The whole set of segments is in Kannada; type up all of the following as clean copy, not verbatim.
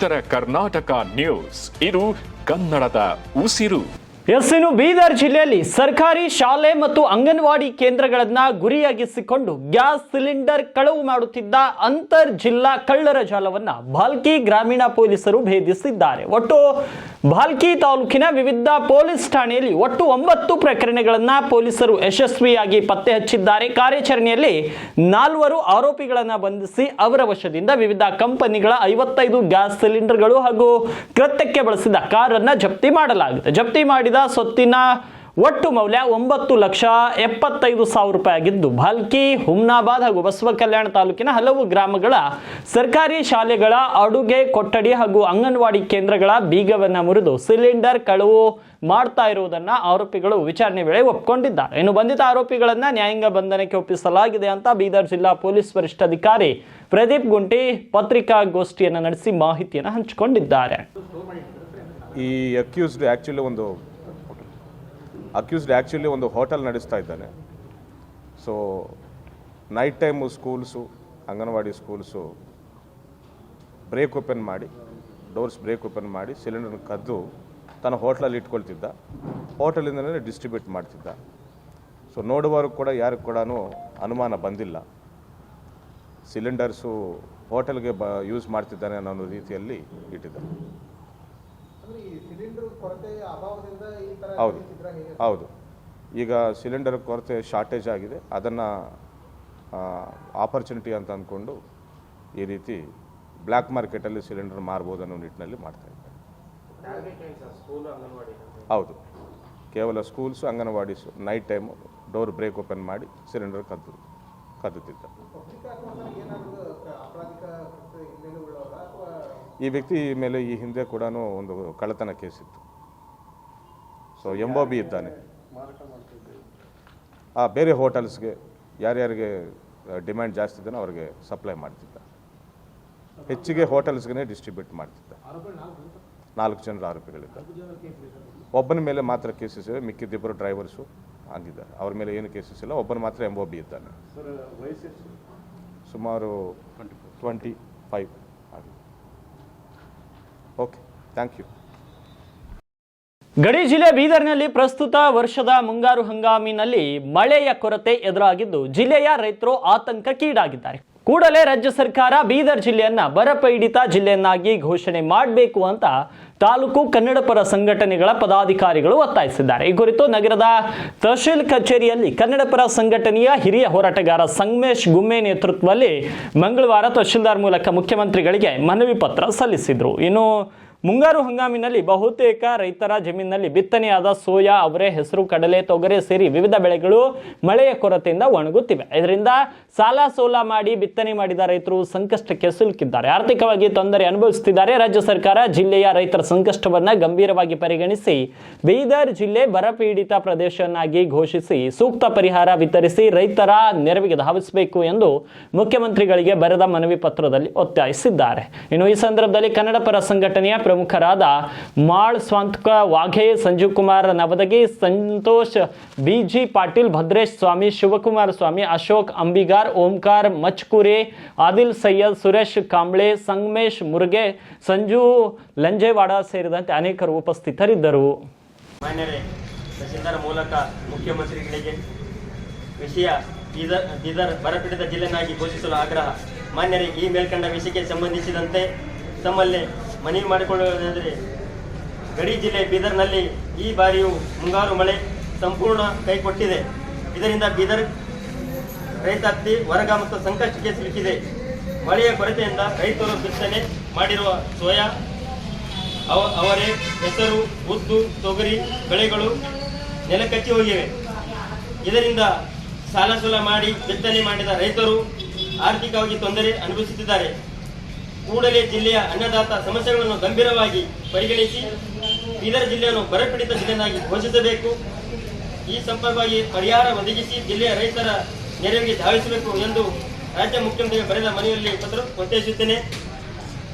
ಉತ್ತರ ಕರ್ನಾಟಕ ನ್ಯೂಸ್, ಇದು ಕನ್ನಡದ ಉಸಿರು. ಇನ್ನು ಬೀದರ್ ಜಿಲ್ಲೆಯಲ್ಲಿ ಸರ್ಕಾರಿ ಶಾಲೆ ಮತ್ತು ಅಂಗನವಾಡಿ ಕೇಂದ್ರಗಳನ್ನ ಗುರಿಯಾಗಿಸಿಕೊಂಡು ಗ್ಯಾಸ್ ಸಿಲಿಂಡರ್ ಕಳವು ಮಾಡುತ್ತಿದ್ದ ಅಂತರ್ ಜಿಲ್ಲಾ ಕಳ್ಳರ ಜಾಲವನ್ನ ಭಾಲ್ಕಿ ಗ್ರಾಮೀಣ ಪೊಲೀಸರು ಭೇದಿಸಿದ್ದಾರೆ. ಒಟ್ಟು ಭಾಲ್ಕಿ ತಾಲೂಕಿನ ವಿವಿಧ ಪೊಲೀಸ್ ಠಾಣೆಯಲ್ಲಿ ಒಟ್ಟು 9 ಪ್ರಕರಣಗಳನ್ನ ಪೊಲೀಸರು ಯಶಸ್ವಿಯಾಗಿ ಪತ್ತೆ ಹಚ್ಚಿದ್ದಾರೆ. ಕಾರ್ಯಾಚರಣೆಯಲ್ಲಿ 4 ಆರೋಪಿಗಳನ್ನ ಬಂಧಿಸಿ ಅವರ ವಶದಿಂದ ವಿವಿಧ ಕಂಪನಿಗಳ 55 ಗ್ಯಾಸ್ ಸಿಲಿಂಡರ್ಗಳು ಹಾಗೂ ಕೃತ್ಯಕ್ಕೆ ಬಳಸಿದ ಕಾರನ್ನ ಜಪ್ತಿ ಮಾಡಲಾಗಿದೆ. ಜಪ್ತಿ ಮಾಡಿದ ಸೊತ್ತಿನ ಒಟ್ಟು ಮೌಲ್ಯ 9,75,000 ರೂಪಾಯಿ ಆಗಿದ್ದು, ಭಾಲ್ಕಿ, ಹುಮ್ನಾಬಾದ್ ಹಾಗೂ ಬಸವ ಕಲ್ಯಾಣ ತಾಲೂಕಿನ ಹಲವು ಗ್ರಾಮಗಳ ಸರ್ಕಾರಿ ಶಾಲೆಗಳ ಅಡುಗೆ ಕೊಠಡಿ ಹಾಗೂ ಅಂಗನವಾಡಿ ಕೇಂದ್ರಗಳ ಬೀಗವನ್ನ ಮುರಿದು ಸಿಲಿಂಡರ್ ಕಳವು ಮಾಡ್ತಾ ಇರುವುದನ್ನ ಆರೋಪಿಗಳು ವಿಚಾರಣೆ ವೇಳೆ ಒಪ್ಪಿಕೊಂಡಿದ್ದಾರೆ. ಇನ್ನು ಬಂಧಿತ ಆರೋಪಿಗಳನ್ನ ನ್ಯಾಯಾಂಗ ಬಂಧನಕ್ಕೆ ಒಪ್ಪಿಸಲಾಗಿದೆ ಅಂತ ಬೀದರ್ ಜಿಲ್ಲಾ ಪೊಲೀಸ್ ವರಿಷ್ಠಾಧಿಕಾರಿ ಪ್ರದೀಪ್ ಗುಂಟಿ ಪತ್ರಿಕಾಗೋಷ್ಠಿಯನ್ನು ನಡೆಸಿ ಮಾಹಿತಿಯನ್ನು ಹಂಚಿಕೊಂಡಿದ್ದಾರೆ. ಈ ಅಕ್ಯೂಸ್ಡ್ ಆ್ಯಕ್ಚುಲಿ ಒಂದು ಹೋಟೆಲ್ ನಡೆಸ್ತಾ ಇದ್ದಾನೆ. So night time schools, anganwadi schools doors break open ಮಾಡಿ ಸಿಲಿಂಡರ್ನ ಕದ್ದು ತನ್ನ ಹೋಟ್ಲಲ್ಲಿ ಇಟ್ಕೊಳ್ತಿದ್ದ. ಹೋಟೆಲಿಂದಲೇ ಡಿಸ್ಟ್ರಿಬ್ಯೂಟ್ ಮಾಡ್ತಿದ್ದ. ಸೊ ನೋಡುವವರು ಕೂಡ ಯಾರಿಗೆ ಕೂಡ ಅನುಮಾನ ಬಂದಿಲ್ಲ. ಸಿಲಿಂಡರ್ಸು ಹೋಟೆಲ್ಗೆ ಯೂಸ್ ಮಾಡ್ತಿದ್ದಾನೆ ಅನ್ನೋ ರೀತಿಯಲ್ಲಿ ಇಟ್ಟಿದ್ದಾರೆ. ಹೌದು. ಈಗ ಸಿಲಿಂಡರ್ ಕೊರತೆ ಶಾರ್ಟೇಜ್ ಆಗಿದೆ. ಅದನ್ನು ಆಪರ್ಚುನಿಟಿ ಅಂತ ಅಂದ್ಕೊಂಡು ಈ ರೀತಿ ಬ್ಲ್ಯಾಕ್ ಮಾರ್ಕೆಟಲ್ಲಿ ಸಿಲಿಂಡರ್ ಮಾರ್ಬೋದು ಅನ್ನೋ ನಿಟ್ಟಿನಲ್ಲಿ ಮಾಡ್ತಾ ಇದ್ದಾರೆ. ಹೌದು, ಕೇವಲ schools, anganwadis night time door break open ಮಾಡಿ ಸಿಲಿಂಡರ್ ಕದ್ದುತ್ತಿದ್ದ. ಈ ವ್ಯಕ್ತಿ ಮೇಲೆ ಈ ಹಿಂದೆ ಕೂಡ ಒಂದು ಕಳ್ಳತನ ಕೇಸಿತ್ತು. ಸೊ ಎಂಬೊಬಿ ಇದ್ದಾನೆ. ಬೇರೆ ಹೋಟೆಲ್ಸ್ಗೆ ಯಾರ್ಯಾರಿಗೆ ಡಿಮ್ಯಾಂಡ್ ಜಾಸ್ತಿ ಇದ್ದಾನೋ ಅವ್ರಿಗೆ ಸಪ್ಲೈ ಮಾಡ್ತಿದ್ದ. ಹೆಚ್ಚಿಗೆ ಹೋಟೆಲ್ಸ್ಗೆ ಡಿಸ್ಟ್ರಿಬ್ಯೂಟ್ ಮಾಡ್ತಿದ್ದ. 4 ಜನರ ಆರೋಪಿಗಳಿದ್ದಾರೆ. ಒಬ್ಬನ ಮೇಲೆ ಮಾತ್ರ ಕೇಸಸ್ ಇದೆ, ಮಿಕ್ಕಿದ್ದಿಬ್ಬರು ಡ್ರೈವರ್ಸು ಆಗಿದ್ದಾರೆ. ಅವ್ರ ಮೇಲೆ ಏನು ಕೇಸಸ್ ಇಲ್ಲ. ಒಬ್ಬನ ಮಾತ್ರ ಎಂಬೊಬಿ ಇದ್ದಾನೆ. ಸುಮಾರು 25 ಆಗಿದೆ. Okay, thank you. ಗಡಿ ಜಿಲ್ಲೆ ಬೀದರ್ನಲ್ಲಿ ಪ್ರಸ್ತುತ ವರ್ಷದ ಮುಂಗಾರು ಹಂಗಾಮಿನಲ್ಲಿ ಮಳೆಯ ಕೊರತೆ ಎದುರಾಗಿದ್ದು ಜಿಲ್ಲೆಯ ರೈತರು ಆತಂಕಕ್ಕೀಡಾಗಿದ್ದಾರೆ. ಕೂಡಲೇ ರಾಜ್ಯ ಸರ್ಕಾರ ಬೀದರ್ ಜಿಲ್ಲೆಯನ್ನ ಬರಪೀಡಿತ ಜಿಲ್ಲೆಯನ್ನಾಗಿ ಘೋಷಣೆ ಮಾಡಬೇಕು ಅಂತ ತಾಲೂಕು ಕನ್ನಡಪರ ಸಂಘಟನೆಗಳ ಪದಾಧಿಕಾರಿಗಳು ಒತ್ತಾಯಿಸಿದ್ದಾರೆ. ಈ ಕುರಿತು ನಗರದ ತಹಶೀಲ್ ಕಚೇರಿಯಲ್ಲಿ ಕನ್ನಡಪರ ಸಂಘಟನೆಯ ಹಿರಿಯ ಹೋರಾಟಗಾರ ಸಂಗಮೇಶ್ ಗುಮ್ಮೆ ನೇತೃತ್ವದಲ್ಲಿ ಮಂಗಳವಾರ ತಹಶೀಲ್ದಾರ್ ಮೂಲಕ ಮುಖ್ಯಮಂತ್ರಿಗಳಿಗೆ ಮನವಿ ಪತ್ರ ಸಲ್ಲಿಸಿದರು. ಇನ್ನು ಮುಂಗಾರು ಹಂಗಾಮಿನಲ್ಲಿ ಬಹುತೇಕ ರೈತರ ಜಮೀನಿನಲ್ಲಿ ಬಿತ್ತನೆಯಾದ ಸೋಯಾ, ಅವರೆ, ಹೆಸರು, ಕಡಲೆ, ತೊಗರೆ ಸೇರಿ ವಿವಿಧ ಬೆಳೆಗಳು ಮಳೆಯ ಕೊರತೆಯಿಂದ ಒಣಗುತ್ತಿವೆ. ಇದರಿಂದ ಸಾಲ ಸೋಲ ಮಾಡಿ ಬಿತ್ತನೆ ಮಾಡಿದ ರೈತರು ಸಂಕಷ್ಟಕ್ಕೆ ಸಿಲುಕಿದ್ದಾರೆ, ಆರ್ಥಿಕವಾಗಿ ತೊಂದರೆ ಅನುಭವಿಸುತ್ತಿದ್ದಾರೆ. ರಾಜ್ಯ ಸರ್ಕಾರ ಜಿಲ್ಲೆಯ ರೈತರ ಸಂಕಷ್ಟವನ್ನು ಗಂಭೀರವಾಗಿ ಪರಿಗಣಿಸಿ ಬೀದರ್ ಜಿಲ್ಲೆ ಬರಪೀಡಿತ ಪ್ರದೇಶವನ್ನಾಗಿ ಘೋಷಿಸಿ ಸೂಕ್ತ ಪರಿಹಾರ ವಿತರಿಸಿ ರೈತರ ನೆರವಿಗೆ ಧಾವಿಸಬೇಕು ಎಂದು ಮುಖ್ಯಮಂತ್ರಿಗಳಿಗೆ ಬರೆದ ಮನವಿ ಪತ್ರದಲ್ಲಿ ಒತ್ತಾಯಿಸಿದ್ದಾರೆ. ಇನ್ನು ಈ ಸಂದರ್ಭದಲ್ಲಿ ಕನ್ನಡಪರ ಸಂಘಟನೆಯ ಪ್ರಮುಖರಾದ ಮಾಳ್ ಸ್ವಂತಕ ವಾಘೆ, ಸಂಜೀವ್ ಕುಮಾರ್ ನವದಗಿ, ಸಂತೋಷ್ ಬಿಜಿ ಪಾಟೀಲ್, ಭದ್ರೇಶ್ ಸ್ವಾಮಿ, ಶಿವಕುಮಾರ ಸ್ವಾಮಿ, ಅಶೋಕ್ ಅಂಬಿಗಾರ್, ಓಂಕಾರ ಮಚ್ಕುರೆ, ಆದಿಲ್ ಸೈಯದ್, ಸುರೇಶ್ ಕಾಂಬ್ಳೆ, ಸಂಗಮೇಶ್ ಮುರುಗೆ, ಸಂಜು ಲಂಜೇವಾಡ ಸೇರಿದಂತೆ ಅನೇಕರು ಉಪಸ್ಥಿತರಿದ್ದರು. ಮಾನ್ಯರೇ, ತಹಶೀಲ್ದಾರ್ ಮೂಲಕ ಮುಖ್ಯಮಂತ್ರಿಗಳಿಗೆ ವಿಷಯ ಬೀದರ್ ಬರಪೀಡಿತ ಜಿಲ್ಲೆಯನ್ನಾಗಿ ಘೋಷಿಸಲು ಆಗ್ರಹ. ಮಾನ್ಯರೇ, ಈ ಮೇಲ್ಕಂಡ ವಿಷಯಕ್ಕೆ ಸಂಬಂಧಿಸಿದಂತೆ ತಮ್ಮಲ್ಲಿ ಮನವಿ ಮಾಡಿಕೊಳ್ಳುವುದಾದರೆ, ಗಡಿ ಜಿಲ್ಲೆ ಬೀದರ್ನಲ್ಲಿ ಈ ಬಾರಿಯೂ ಮುಂಗಾರು ಮಳೆ ಸಂಪೂರ್ಣ ಕೈಕೊಟ್ಟಿದೆ. ಇದರಿಂದ ಬೀದರ್ ರೈತಾಪಿ ವರ್ಗ ಮತ್ತು ಸಂಕಷ್ಟಕ್ಕೆ ಸಿಲುಕಿದೆ. ಮಳೆಯ ಕೊರತೆಯಿಂದ ರೈತರು ಬಿತ್ತನೆ ಮಾಡಿರುವ ಸೋಯಾ, ಅವರೆ, ಹೆಸರು, ಉದ್ದು, ತೊಗರಿ ಬೆಳೆಗಳು ನೆಲಕಚ್ಚಿ ಹೋಗಿವೆ. ಇದರಿಂದ ಸಾಲ ಸೋಲ ಮಾಡಿ ಬಿತ್ತನೆ ಮಾಡಿದ ರೈತರು ಆರ್ಥಿಕವಾಗಿ ತೊಂದರೆ ಅನುಭವಿಸುತ್ತಿದ್ದಾರೆ. ಕೂಡಲೇ ಜಿಲ್ಲೆಯ ಅನ್ನದಾತ ಸಮಸ್ಯೆಗಳನ್ನು ಗಂಭೀರವಾಗಿ ಪರಿಗಣಿಸಿ ಬೀದರ್ ಜಿಲ್ಲೆಯನ್ನು ಬರಪೀಡಿತ ಜಿಲ್ಲೆಯನ್ನಾಗಿ ಘೋಷಿಸಬೇಕು. ಈ ಸಂಪರ್ಕವಾಗಿ ಪರಿಹಾರ ಒದಗಿಸಿ ಜಿಲ್ಲೆಯ ರೈತರ ನೆರವಿಗೆ ಧಾವಿಸಬೇಕು ಎಂದು ರಾಜ್ಯ ಮುಖ್ಯಮಂತ್ರಿಗೆ ಬರೆದ ಮನವಿಯಲ್ಲಿ ಪತ್ರ ಒತ್ತಾಯಿಸುತ್ತೇನೆ.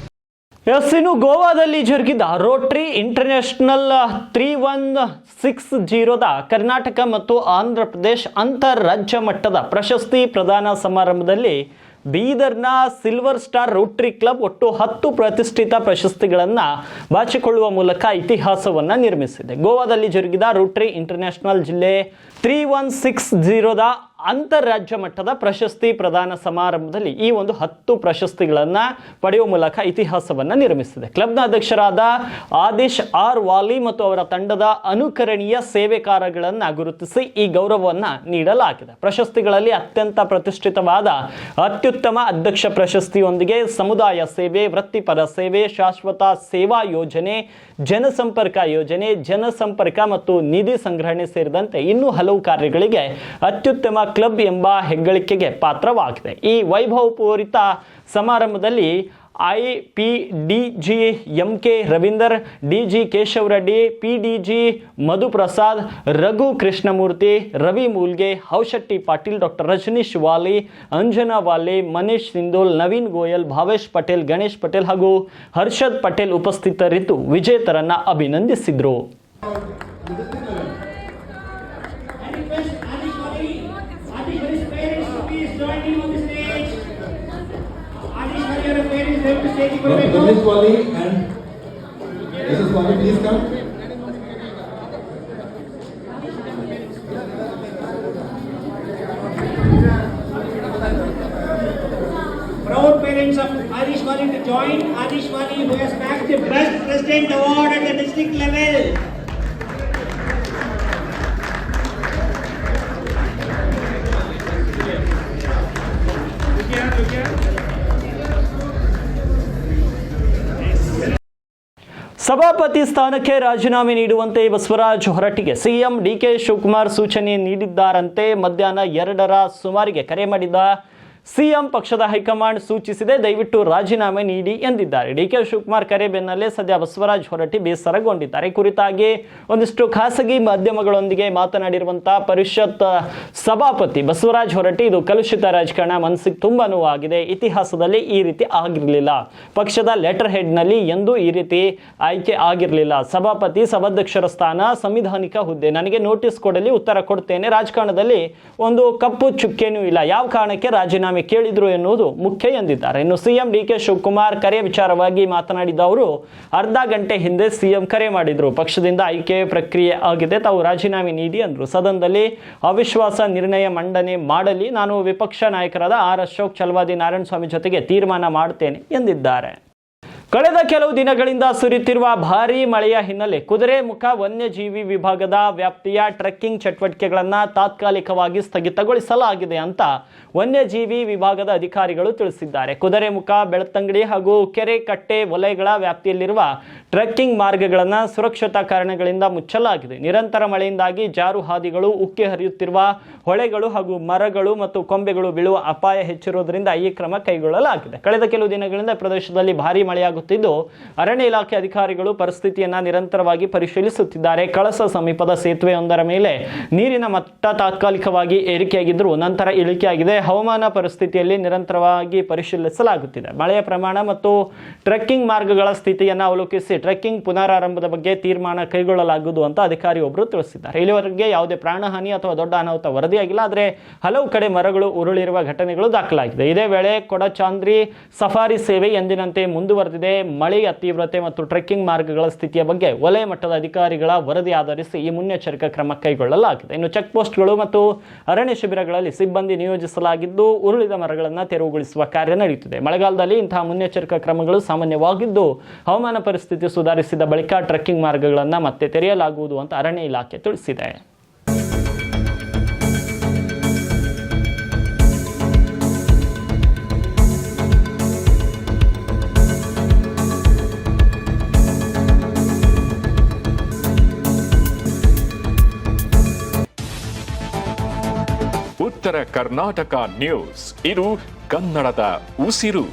ಇನ್ನು ಗೋವಾದಲ್ಲಿ ಜರುಗಿದ ರೋಟರಿ ಇಂಟರ್ನ್ಯಾಷನಲ್ 3160ದ ಕರ್ನಾಟಕ ಮತ್ತು ಆಂಧ್ರ ಪ್ರದೇಶ್ ಅಂತಾರಾಜ್ಯ ಮಟ್ಟದ ಪ್ರಶಸ್ತಿ ಪ್ರದಾನ ಸಮಾರಂಭದಲ್ಲಿ ಬೀದರ್ನ ಸಿಲ್ವರ್ ಸ್ಟಾರ್ ರೋಟರಿ ಕ್ಲಬ್ ಒಟ್ಟು 10 ಪ್ರತಿಷ್ಠಿತ ಪ್ರಶಸ್ತಿಗಳನ್ನು ಬಾಚಿಕೊಳ್ಳುವ ಮೂಲಕ ಇತಿಹಾಸವನ್ನು ನಿರ್ಮಿಸಿದೆ. ಗೋವಾದಲ್ಲಿ ಜರುಗಿದ ರೋಟರಿ ಇಂಟರ್ನ್ಯಾಷನಲ್ ಜಿಲ್ಲೆ 3160ದ ಅಂತಾರಾಜ್ಯ ಮಟ್ಟದ ಪ್ರಶಸ್ತಿ ಪ್ರದಾನ ಸಮಾರಂಭದಲ್ಲಿ ಈ ಒಂದು 10 ಪ್ರಶಸ್ತಿಗಳನ್ನು ಪಡೆಯುವ ಮೂಲಕ ಇತಿಹಾಸವನ್ನು ನಿರ್ಮಿಸಿದೆ. ಕ್ಲಬ್ನ ಅಧ್ಯಕ್ಷರಾದ ಆದಿಶ್ ಆರ್ ವಾಲಿ ಮತ್ತು ಅವರ ತಂಡದ ಅನುಕರಣೀಯ ಸೇವೆ ಕಾರ್ಯಗಳನ್ನು ಗುರುತಿಸಿ ಈ ಗೌರವವನ್ನು ನೀಡಲಾಗಿದೆ. ಪ್ರಶಸ್ತಿಗಳಲ್ಲಿ ಅತ್ಯಂತ ಪ್ರತಿಷ್ಠಿತವಾದ ಅತ್ಯುತ್ತಮ ಅಧ್ಯಕ್ಷ ಪ್ರಶಸ್ತಿಯೊಂದಿಗೆ ಸಮುದಾಯ ಸೇವೆ, ವೃತ್ತಿಪರ ಸೇವೆ, ಶಾಶ್ವತ ಸೇವಾ ಯೋಜನೆ, ಜನಸಂಪರ್ಕ ಯೋಜನೆ, ಜನಸಂಪರ್ಕ ಮತ್ತು ನಿಧಿ ಸಂಗ್ರಹಣೆ ಸೇರಿದಂತೆ ಇನ್ನೂ ಹಲವು ಕಾರ್ಯಗಳಿಗೆ ಅತ್ಯುತ್ತಮ ಕ್ಲಬ್ ಎಂಬ ಹೆಗ್ಗಳಿಕೆಗೆ ಪಾತ್ರವಾಗಿದೆ. ಈ ವೈಭವಪೂರಿತ ಸಮಾರಂಭದಲ್ಲಿ IPDG MK Ravinder, DG Keshav Reddy, PDG Madhuprasad, Raghu Krishnamurthy, Ravi Mulge, Haushetty Patil, doctor Rajneesh Wali, Anjana Wali, Manish Sindhol, Naveen Goyal, Bhavesh Patel, Ganesh Patel ಹಾಗೂ Harshad Patel ಉಪಸ್ಥಿತರಿದ್ದು ವಿಜೇತರನ್ನ ಅಭಿನಂದಿಸಿದ್ರು. Mrs. Wali and Mrs. Wali, please come. Proud parents of Adish Wali to join Adish Wali, who has bagged the Best President Award at the district level. ಸಭಾಪತಿ ಸ್ಥಾನಕ್ಕೆ ರಾಜೀನಾಮೆ ನೀಡುವಂತೆ ಬಸವರಾಜ ಹೊರಟ್ಟಿಗೆ ಸಿಎಂ DK ಶಿವಕುಮಾರ್ ಸೂಚನೆ ನೀಡಿದ್ದಾರಂತೆ. ಮಧ್ಯಾಹ್ನ 2ರ ಸುಮಾರಿಗೆ ಕರೆ ಮಾಡಿದ ಸಿಎಂ ಪಕ್ಷದ ಹೈಕಮಾಂಡ್ ಸೂಚಿಸಿದೆ, ದಯವಿಟ್ಟು ರಾಜೀನಾಮೆ ನೀಡಿ ಎಂದಿದ್ದಾರೆ. DK ಶಿವಕುಮಾರ್ ಕರೆ ಬೆನ್ನಲ್ಲೇ ಸದ್ಯ ಬಸವರಾಜ ಹೊರಟ್ಟಿ ಬೇಸರಗೊಂಡಿದ್ದಾರೆ. ಕುರಿತಾಗಿ ಒಂದಿಷ್ಟು ಖಾಸಗಿ ಮಾಧ್ಯಮಗಳೊಂದಿಗೆ ಮಾತನಾಡಿರುವಂತಹ ಪರಿಷತ್ ಸಭಾಪತಿ ಬಸವರಾಜ ಹೊರಟ್ಟಿ, ಇದು ಕಲುಷಿತ ರಾಜಕಾರಣ, ಮನಸ್ಸಿಗೆ ತುಂಬಾ ನೋವಾಗಿದೆ. ಇತಿಹಾಸದಲ್ಲಿ ಈ ರೀತಿ ಆಗಿರಲಿಲ್ಲ. ಪಕ್ಷದ ಲೆಟರ್ ಹೆಡ್ನಲ್ಲಿ ಎಂದೂ ಈ ರೀತಿ ಆಯ್ಕೆ ಆಗಿರಲಿಲ್ಲ. ಸಭಾಪತಿ, ಸಭಾಧ್ಯಕ್ಷರ ಸ್ಥಾನ ಸಂವಿಧಾನಿಕ ಹುದ್ದೆ. ನನಗೆ ನೋಟಿಸ್ ಕೊಡಲಿ, ಉತ್ತರ ಕೊಡ್ತೇನೆ. ರಾಜಕಾರಣದಲ್ಲಿ ಒಂದು ಕಪ್ಪು ಚುಕ್ಕೆನೂ ಇಲ್ಲ. ಯಾವ ಕಾರಣಕ್ಕೆ ರಾಜೀನಾಮೆ ಕೇಳಿದ್ರು ಎನ್ನುವುದು ಮುಖ್ಯ ಎಂದಿದ್ದಾರೆ. ಇನ್ನು ಸಿಎಂ DK ಶಿವಕುಮಾರ್ ಕರೆ ವಿಚಾರವಾಗಿ ಮಾತನಾಡಿದ ಅವರು, ಅರ್ಧ ಗಂಟೆ ಹಿಂದೆ ಸಿಎಂ ಕರೆ ಮಾಡಿದ್ರು, ಪಕ್ಷದಿಂದ ಆಯ್ಕೆ ಪ್ರಕ್ರಿಯೆ ಆಗಿದೆ, ತಾವು ರಾಜೀನಾಮೆ ನೀಡಿ ಅಂದ್ರು. ಸದನದಲ್ಲಿ ಅವಿಶ್ವಾಸ ನಿರ್ಣಯ ಮಂಡನೆ ಮಾಡಲಿ, ನಾನು ವಿಪಕ್ಷ ನಾಯಕರಾದ R ಅಶೋಕ್, ಛಲವಾದಿ ನಾರಾಯಣಸ್ವಾಮಿ ಜೊತೆಗೆ ತೀರ್ಮಾನ ಮಾಡ್ತೇನೆ ಎಂದಿದ್ದಾರೆ. ಕಳೆದ ಕೆಲವು ದಿನಗಳಿಂದ ಸುರಿಯುತ್ತಿರುವ ಭಾರೀ ಮಳೆಯ ಹಿನ್ನೆಲೆ ಕುದುರೆಮುಖ ವನ್ಯಜೀವಿ ವಿಭಾಗದ ವ್ಯಾಪ್ತಿಯ ಟ್ರೆಕ್ಕಿಂಗ್ ಚಟುವಟಿಕೆಗಳನ್ನು ತಾತ್ಕಾಲಿಕವಾಗಿ ಸ್ಥಗಿತಗೊಳಿಸಲಾಗಿದೆ ಅಂತ ವನ್ಯಜೀವಿ ವಿಭಾಗದ ಅಧಿಕಾರಿಗಳು ತಿಳಿಸಿದ್ದಾರೆ. ಕುದುರೆಮುಖ, ಬೆಳ್ತಂಗಡಿ ಹಾಗೂ ಕೆರೆಕಟ್ಟೆ ವಲಯಗಳ ವ್ಯಾಪ್ತಿಯಲ್ಲಿರುವ ಟ್ರೆಕ್ಕಿಂಗ್ ಮಾರ್ಗಗಳನ್ನು ಸುರಕ್ಷತಾ ಕಾರಣಗಳಿಂದ ಮುಚ್ಚಲಾಗಿದೆ. ನಿರಂತರ ಮಳೆಯಿಂದಾಗಿ ಜಾರು ಹಾದಿಗಳು, ಉಕ್ಕಿ ಹರಿಯುತ್ತಿರುವ ಹೊಳೆಗಳು ಹಾಗೂ ಮರಗಳು ಮತ್ತು ಕೊಂಬೆಗಳು ಬೀಳುವ ಅಪಾಯ ಹೆಚ್ಚಿರುವುದರಿಂದ ಈ ಕ್ರಮ ಕೈಗೊಳ್ಳಲಾಗಿದೆ. ಕಳೆದ ಕೆಲವು ದಿನಗಳಿಂದ ಪ್ರದೇಶದಲ್ಲಿ ಭಾರೀ ಮಳೆಯಾಗುತ್ತಿದ್ದು ಅರಣ್ಯ ಇಲಾಖೆ ಅಧಿಕಾರಿಗಳು ಪರಿಸ್ಥಿತಿಯನ್ನು ನಿರಂತರವಾಗಿ ಪರಿಶೀಲಿಸುತ್ತಿದ್ದಾರೆ. ಕಳಸ ಸಮೀಪದ ಸೇತುವೆಯೊಂದರ ಮೇಲೆ ನೀರಿನ ಮಟ್ಟ ತಾತ್ಕಾಲಿಕವಾಗಿ ಏರಿಕೆಯಾಗಿದ್ದರೂ ನಂತರ ಇಳಿಕೆಯಾಗಿದೆ. ಹವಾಮಾನ ಪರಿಸ್ಥಿತಿಯಲ್ಲಿ ನಿರಂತರವಾಗಿ ಪರಿಶೀಲಿಸಲಾಗುತ್ತಿದೆ. ಮಳೆಯ ಪ್ರಮಾಣ ಮತ್ತು ಟ್ರೆಕ್ಕಿಂಗ್ ಮಾರ್ಗಗಳ ಸ್ಥಿತಿಯನ್ನು ಅವಲೋಕಿಸಿ ಟ್ರೆಕ್ಕಿಂಗ್ ಪುನರಾರಂಭದ ಬಗ್ಗೆ ತೀರ್ಮಾನ ಕೈಗೊಳ್ಳಲಾಗುವುದು ಅಂತ ಅಧಿಕಾರಿಯೊಬ್ಬರು ತಿಳಿಸಿದ್ದಾರೆ. ಇಲ್ಲಿವರೆಗೆ ಯಾವುದೇ ಪ್ರಾಣಹಾನಿ ಅಥವಾ ದೊಡ್ಡ ಅನಾಹುತ ವರದಿಯಾಗಿಲ್ಲ. ಆದರೆ ಹಲವು ಕಡೆ ಮರಗಳು ಉರುಳಿರುವ ಘಟನೆಗಳು ದಾಖಲಾಗಿದೆ. ಇದೇ ವೇಳೆ ಕೊಡಚಾಂದ್ರಿ ಸಫಾರಿ ಸೇವೆ ಎಂದಿನಂತೆ ಮುಂದುವರೆದಿದೆ. ಮಳೆಯ ತೀವ್ರತೆ ಮತ್ತು ಟ್ರೆಕ್ಕಿಂಗ್ ಮಾರ್ಗಗಳ ಸ್ಥಿತಿಯ ಬಗ್ಗೆ ವಲಯ ಮಟ್ಟದ ಅಧಿಕಾರಿಗಳ ವರದಿ ಆಧರಿಸಿ ಈ ಮುನ್ನೆಚ್ಚರಿಕಾ ಕ್ರಮ ಕೈಗೊಳ್ಳಲಾಗಿದೆ. ಇನ್ನು ಚೆಕ್ ಪೋಸ್ಟ್ಗಳು ಮತ್ತು ಅರಣ್ಯ ಶಿಬಿರಗಳಲ್ಲಿ ಸಿಬ್ಬಂದಿ ನಿಯೋಜಿಸಲಾಗಿದ್ದು ಉರುಳಿದ ಮರಗಳನ್ನು ತೆರವುಗೊಳಿಸುವ ಕಾರ್ಯ ನಡೆಯುತ್ತಿದೆ. ಮಳೆಗಾಲದಲ್ಲಿ ಇಂತಹ ಮುನ್ನೆಚ್ಚರಿಕಾ ಕ್ರಮಗಳು ಸಾಮಾನ್ಯವಾಗಿದ್ದು ಹವಾಮಾನ ಪರಿಸ್ಥಿತಿ ಸುಧಾರಿಸಿದ ಬಳಿಕ ಟ್ರೆಕ್ಕಿಂಗ್ ಮಾರ್ಗಗಳನ್ನು ಮತ್ತೆ ತೆರೆಯಲಾಗುವುದು ಅಂತ ಅರಣ್ಯ ಇಲಾಖೆ ತಿಳಿಸಿದೆ. ಉತ್ತರ ಕರ್ನಾಟಕ ನ್ಯೂಸ್, ಇದು ಕನ್ನಡದ ಉಸಿರು.